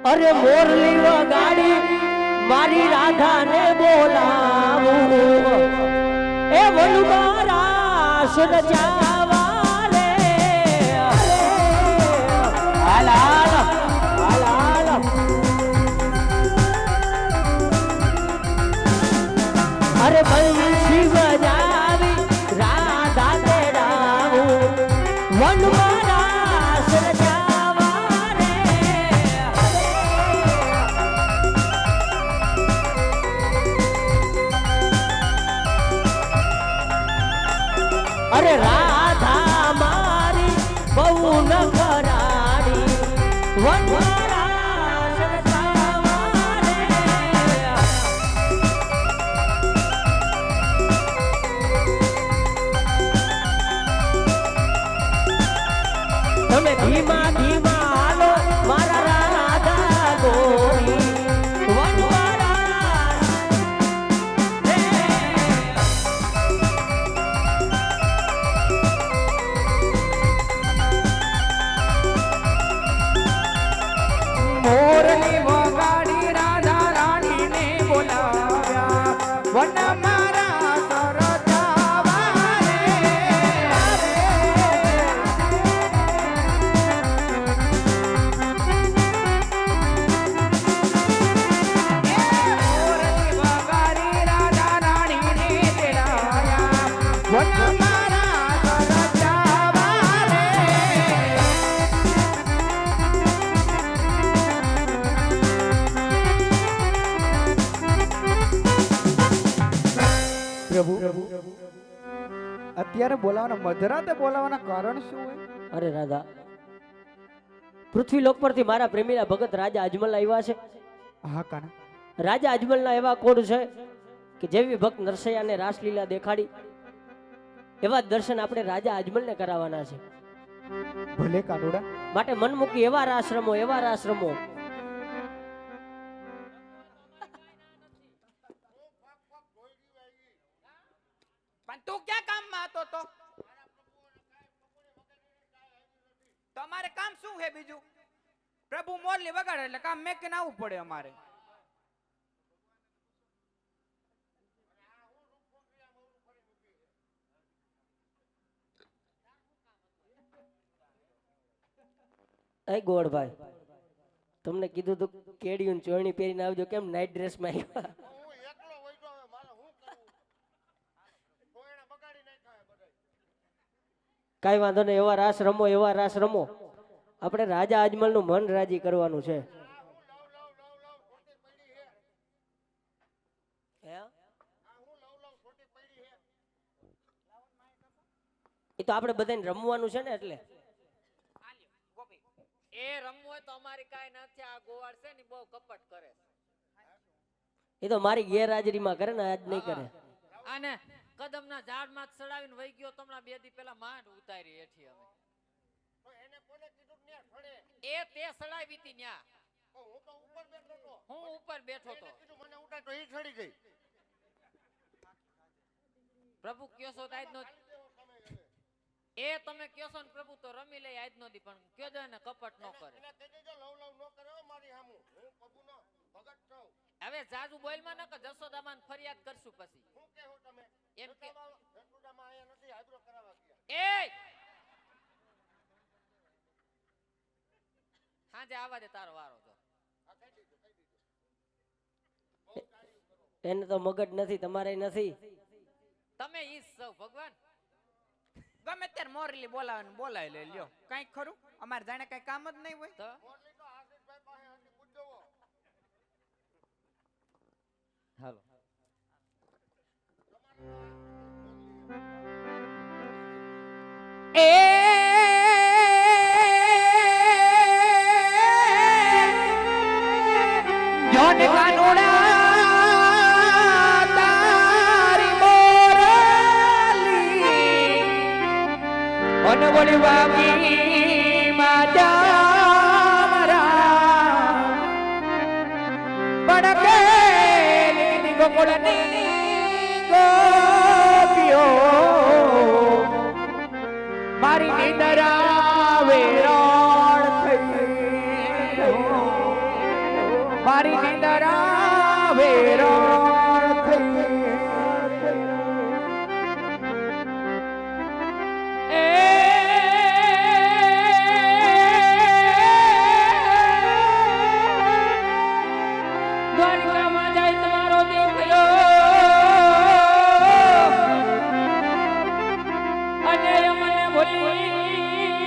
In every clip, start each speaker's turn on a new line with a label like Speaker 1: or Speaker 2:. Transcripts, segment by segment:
Speaker 1: અરે મોરલી વગાડી મારી રાધાને બોલાવું એ વનમારા સુન જાવા રે હાલ હાલ હાલ હાલ અરે બંસી બજાવી રાધા તેડાવું વનમારા સુન જાવા રે અરે રાધા મારી બહુ નખરાડી વનમારા સુન જાવા રે તમે ધીમા ધીમા હાલો મારા રાધા ગોરી વનવારા
Speaker 2: મોરલી વગાડી રાધા રાણીને બોલાવ્યા વન મારા સરજાવા રે મોરલી વગાડી રાધા રાણીને તેડાયા વન મારા સરજાવા રે પ્રભુ અત્યારે બોલાવાના મધરાતે બોલાવાના કારણ શું હોય?
Speaker 1: અરે રાધા પૃથ્વી લોક પરથી મારા પ્રેમીના ભગત રાજા અજમલ આવ્યા છે.
Speaker 2: હા કાના
Speaker 1: રાજા અજમલના એવા કોડ છે કે જેવી ભક્ત નરસૈયાને રાસલીલા દેખાડી એવા દર્શન આપણે રાજા અજમલને કરાવવાના છે.
Speaker 2: ભલે કાનુડા
Speaker 1: માટે મન મૂકી એવા રાસ રમો
Speaker 3: પણ તું ક્યાં કામમાં હતો તો? તમારે કામ શું છે બીજું? પ્રભુ મોરલી વગાડે એટલે કામ મેકીને આવવું પડે અમારે.
Speaker 1: એ ગોળભાઈ તમને કીધું તું કેડિયું ચોયણી પહેરીને આવજો, કેમ નાઈટ ડ્રેસમાં આવ્યા? કાંઈ વાંધો નહીં, એવા રાસ રમો આપણે રાજા અજમલનું મન રાજી કરવાનું છે. એ તો આપણે બધાને રમવાનું છે ને, એટલે
Speaker 4: એ રમવું હોય તો અમારી કાઈ નથી. આ ગોવાળ છે ને બહુ કપટ કરે.
Speaker 1: એ તો મારી ગેરહાજરીમાં કરે ને, આજ નહીં કરે.
Speaker 4: અને કદમના ઝાડમાં ચડાવીને વહી ગયો તમણા 2 દી પહેલા માંડ ઉતારી હેઠી અમે. તો એને કોને કીધું ન્યા છડે? એ તે ચડાવી હતી ન્યા. હું તો ઉપર બેઠો તો. હું ઉપર બેઠો તો. કીધું મને ઉઠાય તો ઈ છડી ગઈ. પ્રભુ કયો છો આજ નો એ તમે કયો છો ને પ્રભુ તો રમી લે આજ નો દી, પણ કયો જો ને કપટ ન કરે. એટલે તે જો લવ ન કરે મારી સામુ. હું પ્રભુનો ભગત છું. હવે જાજુ બોલમાં ન કે જશોદામાન ફરિયાદ કરશું પછી. શું કહો તમે? એમ કે જશોદામા આયા નથી, આબરો કરાવવા ગયા. એ હાજે આવા દે તારો વારો તો.
Speaker 1: એને તો મગજ નથી, તમારે નથી.
Speaker 4: તમે ઈ સૌ ભગવાન
Speaker 3: ગમે ત્યારે મોરલી બોલાવે બોલાવી લે લ્યો. કઈ ખરું અમારે જાણે કઈ કામ જ નહીં હોય
Speaker 4: તો
Speaker 3: મોરલી તો આશીષભાઈ પાસે હતી પૂછજો.
Speaker 4: હાલો
Speaker 3: એ જોન કાનુડા તારી મોરલી અનવળી વાગી મારા પડકે ગોકળની ગોપીઓ મારી નિંદરા વેરાણ થઈ મારી નિંદરા વેરણ થઈ
Speaker 4: દ્વારકામાં જાય તમારો દીકરો અને મને ભૂલી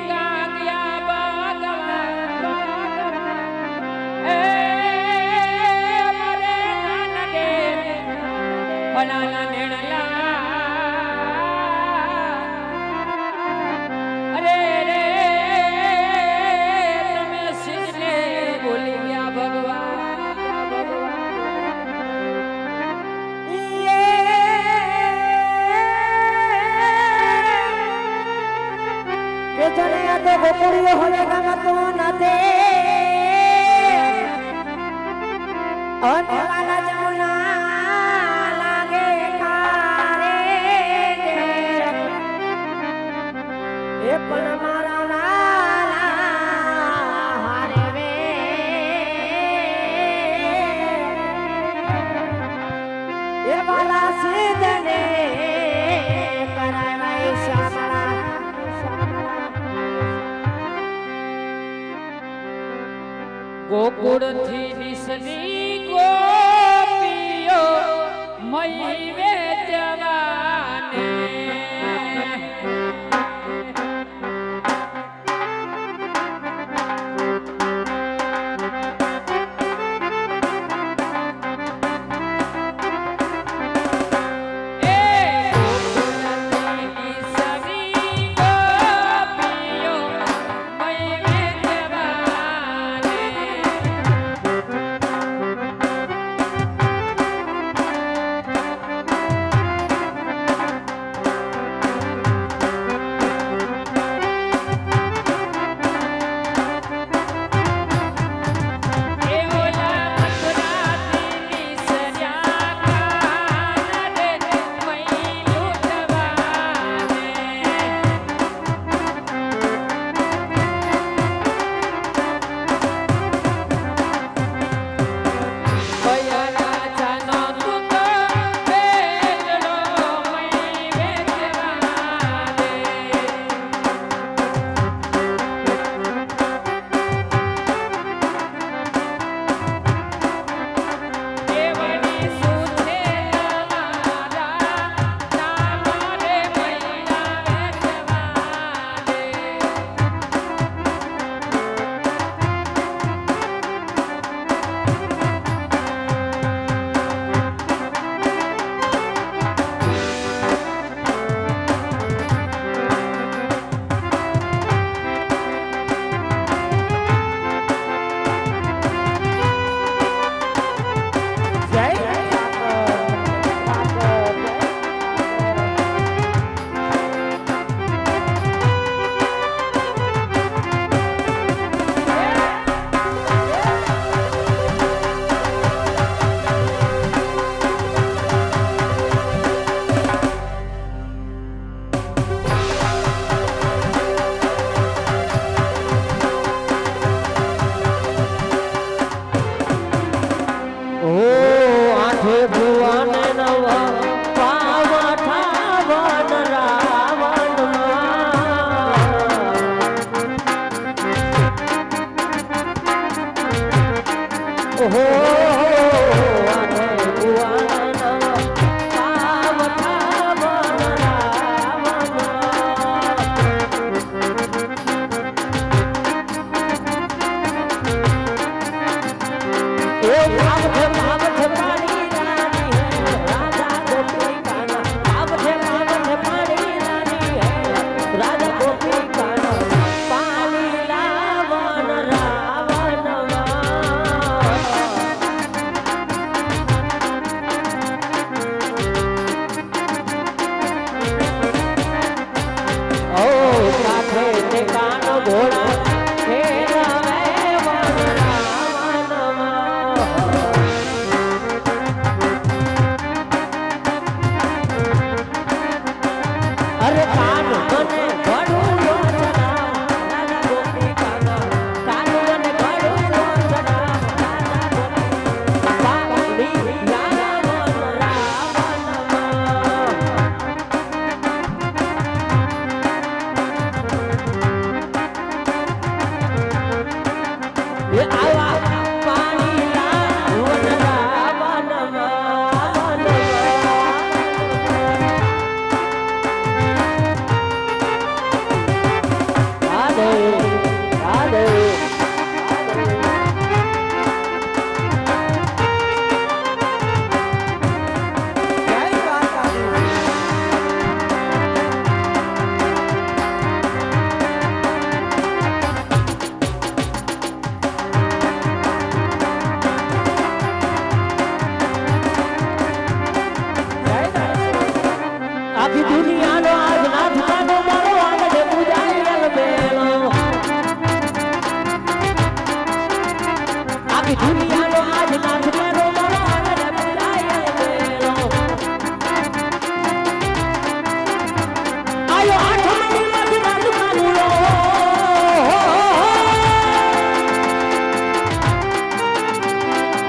Speaker 4: કાગ્યા ભગવાન એ મારે નાનકે બનાના નેણલા અરે રે તમે શિવને ભૂલી ગયા ભગવાન
Speaker 1: કે જને આ તો ગોકુળિયો હવે ગમતો નથી અને વાલા જમુના લાગે કારે એ પણ મારા વાલા હારે વે એ વાલા સિદ્ધને કરાય શામળા
Speaker 4: ગોકુળ થી દિશની ગોપીઓ મય વેચવાને
Speaker 1: એ આવા પાણીના વનરા વનમાં રાધે રાધે
Speaker 2: જય દ્વારકાધીશ.
Speaker 1: આખી દુનિયાનો આજ નાથ કાનો મારો આગળ પૂજાય બેલો આખી દુનિયાનો આજ નાથ કાનો મારો આગળ પૂજાય બેલો આયો આઠમની માથે નાથ કાનુલો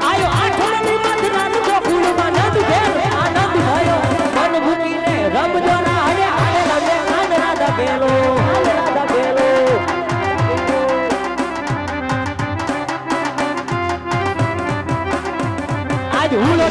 Speaker 1: આયો આઠમની માથે નાથ ગોકુળમાં નાથ ભેર આનંદ ભયો મન ભૂકીને રમજો ના હરે હરે રમે કાન રાધા બેલો રાધા બેલો આજ હુલો